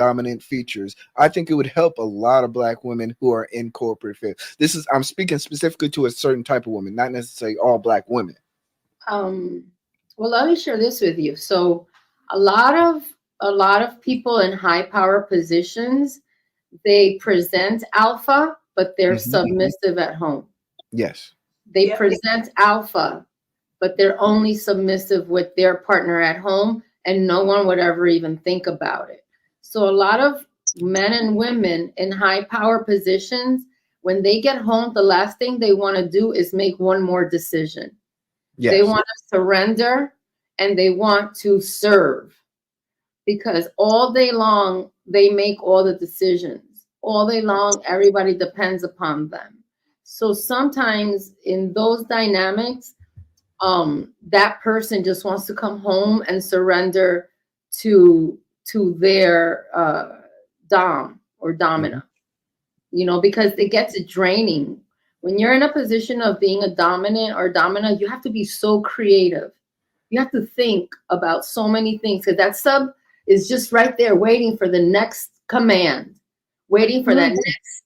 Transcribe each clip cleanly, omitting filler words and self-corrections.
dominant features, I think it would help a lot of Black women who are in corporate field. I'm speaking specifically to a certain type of woman, not necessarily all Black women. Um, well, let me share this with you. So, a lot of people in high power positions, they present alpha, but they're Hmm. submissive at home. Yes. They Yep. present alpha, but they're only submissive with their partner at home, and no one would ever even think about it. So, a lot of men and women in high power positions, when they get home, the last thing they want to do is make one more decision. They Yes. want to surrender and they want to serve, because all day long they make all the decisions. All day long, everybody depends upon them. So sometimes in those dynamics, that person just wants to come home and surrender to their dom or Hmm. domina, because it gets draining. When you're in a position of being a dominant or dominant, you have to be so creative. You have to think about so many things, because that sub is just right there waiting for the next command, waiting for that next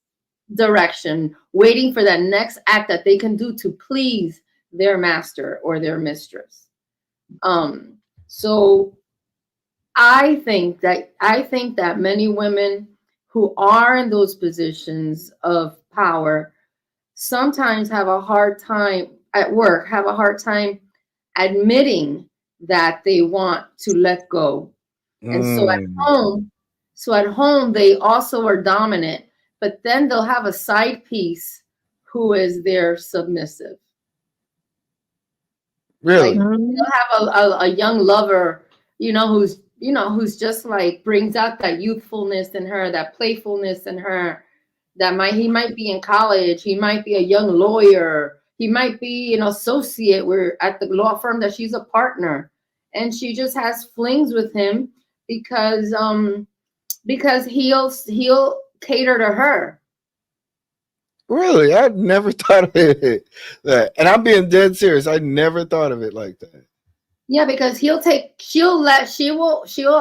direction, waiting for that next act that they can do to please their master or their mistress. Um, so I think that many women who are in those positions of power sometimes have a hard time at work, have a hard time admitting that they want to let go. And Mm. so at home they also are dominant, but then they'll have a side piece who is their submissive. Like Really? Mhm. they'll have a young lover, who's just like brings out that youthfulness in her, that playfulness in her. He might be in college, he might be a young lawyer, he might be an associate where at the law firm that she's a partner, and she just has flings with him because he'll cater to her. Really? I never thought of it that. And I'm being dead serious. I never thought of it like that. Yeah, because she'll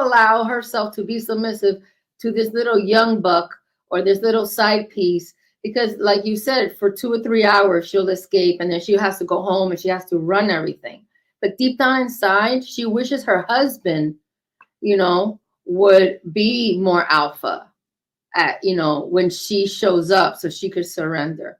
allow herself to be submissive to this little young buck or this little side piece, because like you said, for 2 or 3 hours she'll escape and then she has to go home and she has to run everything. But deep down inside, she wishes her husband, would be more alpha when she shows up so she could surrender.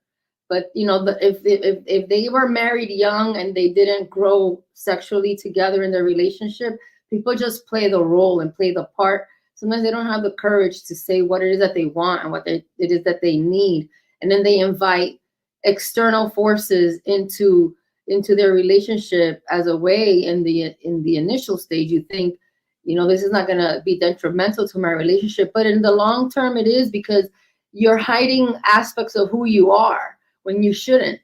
But if they were married young and they didn't grow sexually together in their relationship, people just play the role and play the part. Sometimes they don't have the courage to say what it is that they want and it is that they need, and then they invite external forces into their relationship as a way in the initial stage. You think, this is not going to be detrimental to my relationship, but in the long term it is, because you're hiding aspects of who you are when you shouldn't.